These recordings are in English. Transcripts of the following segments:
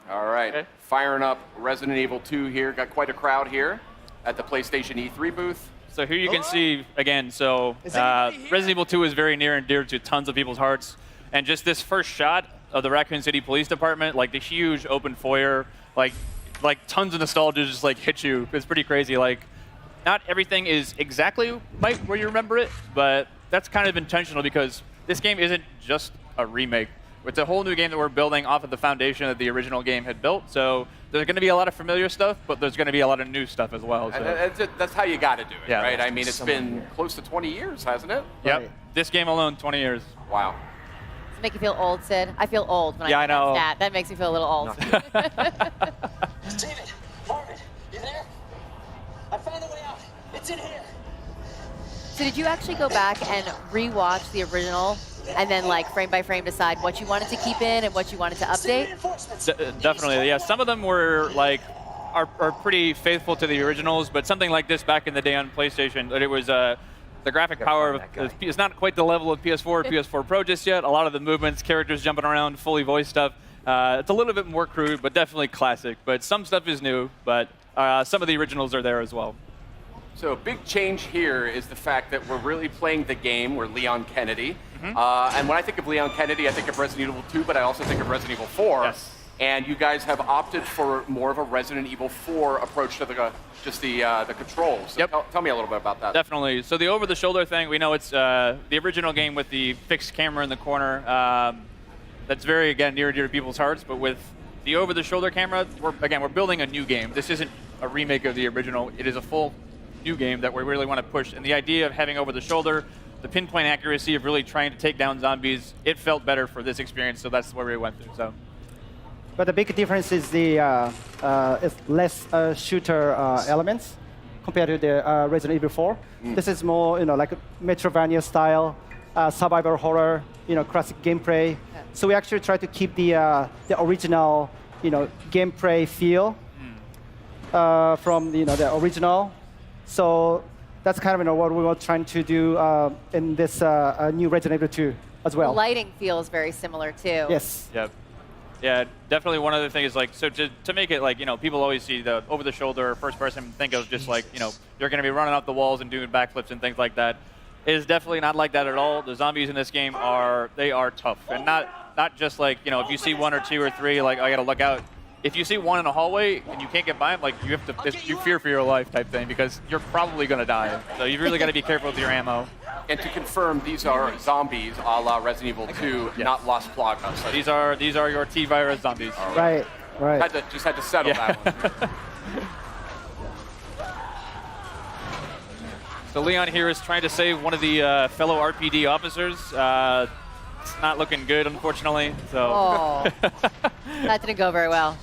All right, Okay. firing up Resident Evil 2 here. Got quite a crowd here at the PlayStation E3 booth. So here you can see, again, so Resident Evil 2 is very near and dear to tons of people's hearts. And just this first shot of the Raccoon City Police Department, like the huge open foyer, like tons of nostalgia just like hit you. It's pretty crazy. Like, not everything is exactly where you remember it, but that's kind of intentional because this game isn't just a remake. It's a whole new game that we're building off of the foundation that the original game had built. So there's going to be a lot of familiar stuff, but there's going to be a lot of new stuff as well. So. And that's how you got to do it, Yeah. right? I mean, it's been close to 20 years, hasn't it? Yep. Right. This game alone, 20 years. Wow. Does it make you feel old, Sid? I feel old when Yeah, I I know. that. That makes me feel a little old. David, Marvin, you there? I found a way out. It's in here. So did you actually go back and rewatch the original and then like frame by frame decide what you wanted to keep in and what you wanted to update? Reinforcements. Definitely, yeah. Some of them were like are pretty faithful to the originals, but something like this back in the day on PlayStation, it was the graphic power is not quite the level of PS4 or PS4 Pro just yet. A lot of the movements, characters jumping around, fully voiced stuff. It's a little bit more crude, but definitely classic. But some stuff is new, but some of the originals are there as well. So a big change here is the fact that we're really playing the game. We're Leon Kennedy. Mm-hmm. And when I think of Leon Kennedy, I think of Resident Evil 2, but I also think of Resident Evil 4. Yes. And you guys have opted for more of a Resident Evil 4 approach to the controls. So Yep. tell me a little bit about that. Definitely. So the over-the-shoulder thing, we know it's the original game with the fixed camera in the corner. That's very, again, near and dear to people's hearts. But with the over-the-shoulder camera, we're building a new game. This isn't a remake of the original. It is a full new game that we really want to push. And the idea of having over-the-shoulder, the pinpoint accuracy of really trying to take down zombies, it felt better for this experience. So that's where we went through. So. But the big difference is the it's less shooter elements compared to the Resident Evil 4. This is more, like a Metroidvania style, survival horror, classic gameplay. So we actually try to keep the original, gameplay feel from the original. So that's kind of what we were trying to do in this new Resident Evil 2 as well. The lighting feels very similar too. Yes. Yep. Yeah, definitely one other thing is like, so to make it like, people always see the over-the-shoulder first person, think of just like, you're going to be running up the walls and doing backflips and things like that. It is definitely not like that at all. The zombies in this game are tough. And not just like, if you see one or two or three, like, I got to look out. If you see one in a hallway and you can't get by them, like, you have to, you fear for your life type thing because you're probably going to die. So you've really got to be careful with your ammo. And to confirm, these are zombies a la Resident Evil 2, Yes. not Las Plagas. So these are your T-virus zombies. Right. Right. Just had to settle that one. So Leon here is trying to save one of the fellow RPD officers. It's not looking good, unfortunately. So. Oh, that didn't go very well.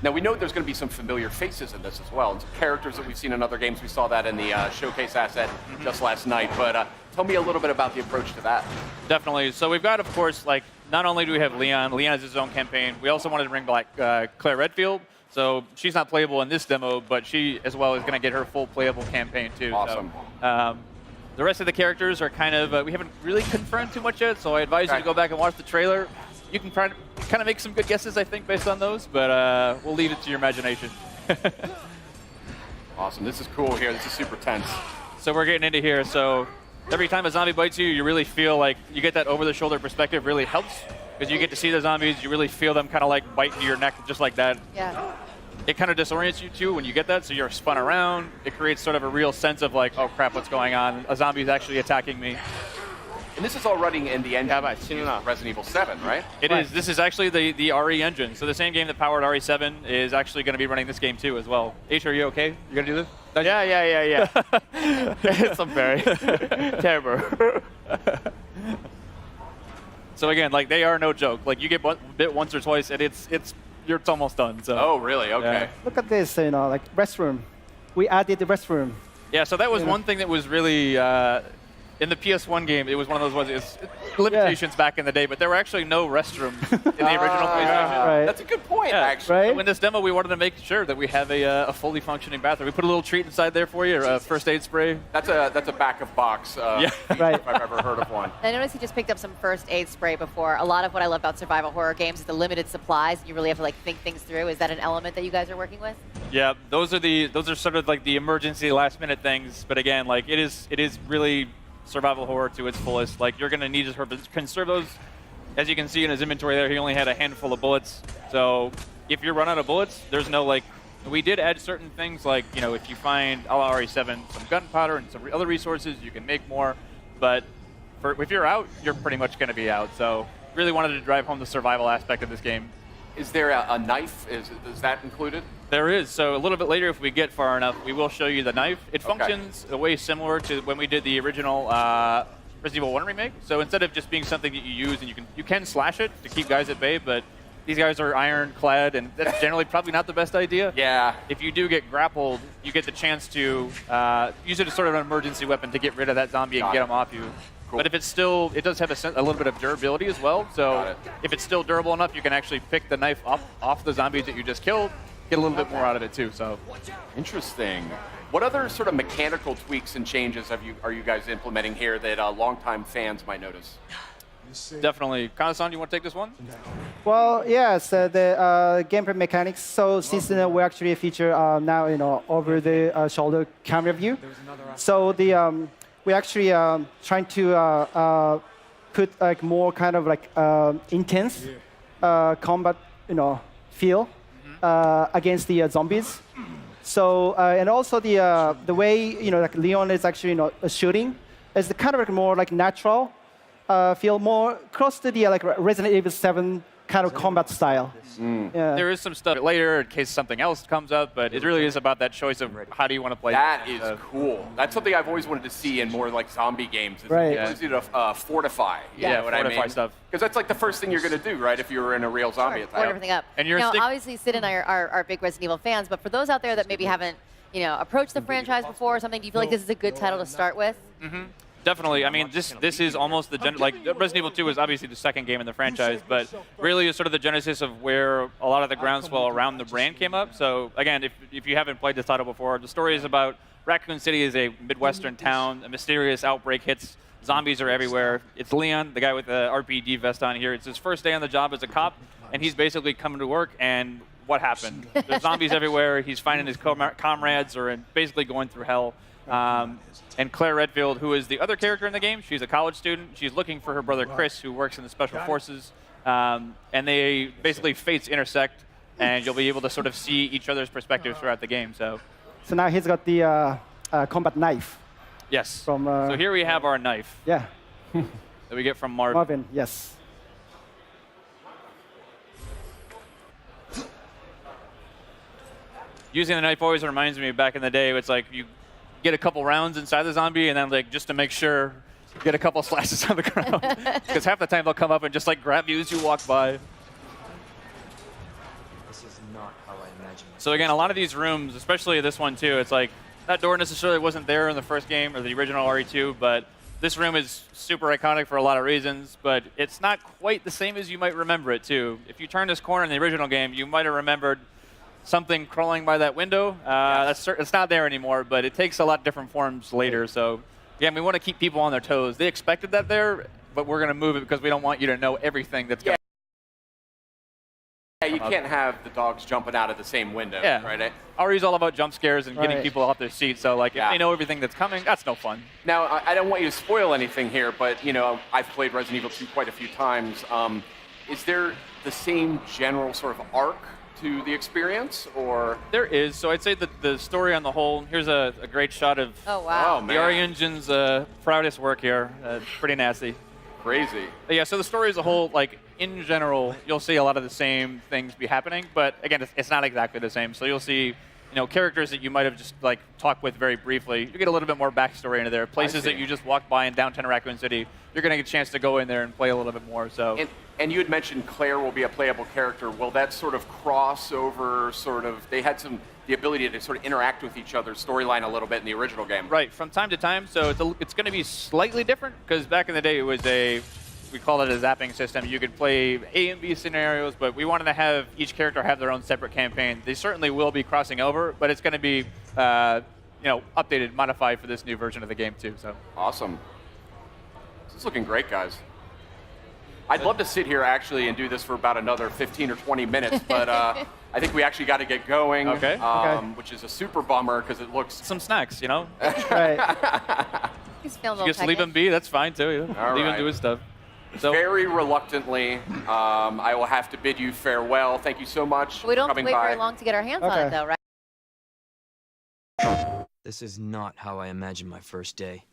Now, we know there's going to be some familiar faces in this as well, and some characters that we've seen in other games. We saw that in the showcase asset just last night. But tell me a little bit about the approach to that. Definitely. So we've got, of course, like, not only do we have Leon has his own campaign, we also wanted to bring back Claire Redfield. So she's not playable in this demo, but she, as well, is going to get her full playable campaign, too. Awesome. So, the rest of the characters are kind of, we haven't really confirmed too much yet, so I advise you to go back and watch the trailer. You can kind of make some good guesses, I think, based on those, but we'll leave it to your imagination. Awesome. This is cool here. This is super tense. So we're getting into here. So every time a zombie bites you, you really feel like you get that over-the-shoulder perspective really helps because you get to see the zombies. You really feel them kind of like bite into your neck just like that. Yeah. It kind of disorients you too when you get that, so you're spun around. It creates sort of a real sense of like, oh crap, what's going on? A zombie's actually attacking me. And this is all running in the engine of Resident Evil 7, right? It is. This is actually the RE engine. So the same game that powered RE7 is actually going to be running this game too as well. H, are you okay? You going to do this? Yeah. It's very terrible. So again, like they are no joke. Like you get bit once or twice, and it's almost done. So. Oh, really? Okay. Yeah. Look at this, like restroom. We added the restroom. Yeah. So that was one thing that was really in the PS1 game, it was one of those ones. It's limitations back in the day, but there were actually no restrooms in the original PlayStation. Right. That's a good point, Yeah. actually. Right. So in this demo, we wanted to make sure that we have a fully functioning bathroom. We put a little treat inside there for you, a first aid spray. That's a back of box. Yeah. Right. If I've ever heard of one. I noticed you just picked up some first aid spray before. A lot of what I love about survival horror games is the limited supplies. You really have to like think things through. Is that an element that you guys are working with? Yeah, those are sort of like the emergency last minute things. But again, like it is really survival horror to its fullest. Like you're gonna need to conserve those. As you can see in his inventory there, he only had a handful of bullets. So if you run out of bullets, there's no like. We did add certain things like, you know, if you find a la RE7 some gunpowder and some other resources, you can make more. But if you're out, you're pretty much gonna be out. So really wanted to drive home the survival aspect of this game. Is there a knife? Is that included? There is. So a little bit later, if we get far enough, we will show you the knife. It functions a way similar to when we did the original Resident Evil 1 remake. So instead of just being something that you use and you can slash it to keep guys at bay, but these guys are ironclad, and that's generally probably not the best idea. Yeah. If you do get grappled, you get the chance to use it as sort of an emergency weapon to get rid of that zombie and get him off you. Cool. But if it's still, it does have a little bit of durability as well. So if it's still durable enough, you can actually pick the knife up off the zombies that you just killed, get a little bit more out of it too. So Interesting. What other sort of mechanical tweaks and changes are you guys implementing here that longtime fans might notice? definitely, Kana-san, you want to take this one? Well, yes, the gameplay mechanics. So since we actually feature now over the shoulder camera view, so the we actually trying to put like more kind of like intense combat feel against the zombies. So and also the way like Leon is actually shooting is kind of like more like natural. Feel more close to the like Resident Evil 7 kind of combat style. Yeah. There is some stuff later in case something else comes up, but it really is about that choice of how do you want to play. That is cool. That's something I've always wanted to see in more like zombie games. Is Right. the ability to fortify. You know what fortify I mean? stuff. Because that's like the first thing you're going to do, right? If you were in a real zombie Board attack. everything up. And you're now, stick- obviously, Sid and I are big Resident Evil fans, but for those out there that maybe haven't, approached the franchise before or something, do you feel like this is a good title to start with? Definitely. I mean, this is almost the like Resident Evil 2 is obviously the second game in the franchise, but really is sort of the genesis of where a lot of the groundswell around the brand came up. So again, if you haven't played this title before, the story is about Raccoon City is a Midwestern town. A mysterious outbreak hits. Zombies are everywhere. It's Leon, the guy with the RPD vest on here. It's his first day on the job as a cop, and he's basically coming to work, and what happened? There's zombies everywhere. He's finding his comrades are basically going through hell. And Claire Redfield, who is the other character in the game, she's a college student. She's looking for her brother Chris, who works in the Special Forces. And they basically fates intersect, and you'll be able to sort of see each other's perspectives throughout the game. So So now he's got the combat knife. yes. From, so here we have our knife Yeah, that we get from Marvin. Marvin. Yes. Using the knife always reminds me back in the day, it's like you get a couple rounds inside the zombie, and then like just to make sure, get a couple slashes on the ground. Because half the time they'll come up and just like grab you as you walk by. This is not how I imagined it. So again, a lot of these rooms, especially this one too, it's like that door necessarily wasn't there in the first game or the original RE2, but this room is super iconic for a lot of reasons, but it's not quite the same as you might remember it too. If you turn this corner in the original game, you might have remembered something crawling by that window. It's not there anymore, but it takes a lot different forms later. So again, we want to keep people on their toes. They expected that there, but we're going to move it because we don't want you to know everything that's going on. Yeah, you can't have the dogs jumping out of the same window, Yeah. right? RE's all about jump scares and getting Right. people off their seats. So like, if they know everything that's coming, that's no fun. Now, I don't want you to spoil anything here, but I've played Resident Evil 2 quite a few times. Is there the same general sort of arc to the experience, or? There is. So I'd say that the story on the whole, here's a great shot of Oh, wow. Oh, the man. RE Engine's proudest work here. Pretty nasty. Crazy. But yeah, so the story as a whole, like in general, you'll see a lot of the same things be happening, but again, it's not exactly the same. So you'll see, characters that you might have just like talked with very briefly. You get a little bit more backstory into there. Places see. that you just walked by in downtown Raccoon City, you're going to get a chance to go in there and play a little bit more. So And you had mentioned Claire will be a playable character. Will that sort of cross over, they had the ability to sort of interact with each other's storyline a little bit in the original game. Right, from time to time. So it's going to be slightly different because back in the day it was we call it a zapping system. You could play A and B scenarios, but we wanted to have each character have their own separate campaign. They certainly will be crossing over, but it's going to be updated, modified for this new version of the game too. So awesome. This is looking great, guys. I'd love to sit here actually and do this for about another 15 or 20 minutes, but I think we actually got to get going. Okay. Which is a super bummer because it looks some snacks, you know. Right. He's feeling a You little just leave him be. That's fine too. You know? All Leave him right. do his stuff. So very reluctantly, I will have to bid you farewell. Thank you so much We don't for have to coming wait by. very long to get our hands on it, though, right? This is not how I imagined my first day.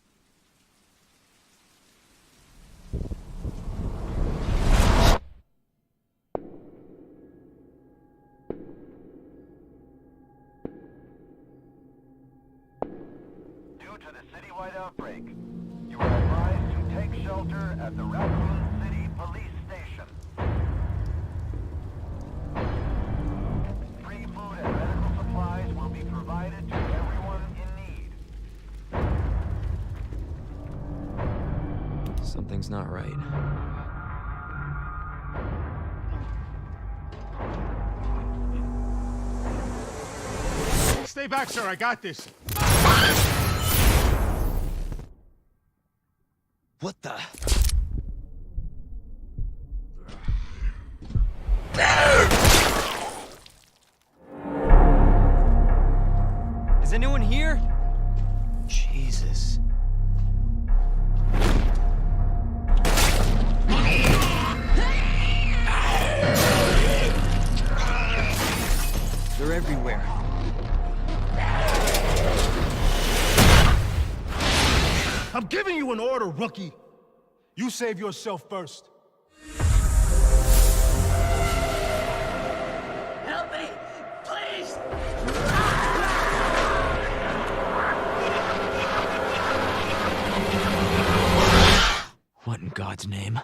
Due to the citywide outbreak, you are advised to take shelter at the Raccoon City Police Station. Free food and medical supplies will be provided to everyone in need. Something's not right. Stay back, sir. I got this. What the? Is anyone here? Jesus. They're everywhere. I'm giving you an order, rookie. You save yourself first. Help me! Please! What in God's name?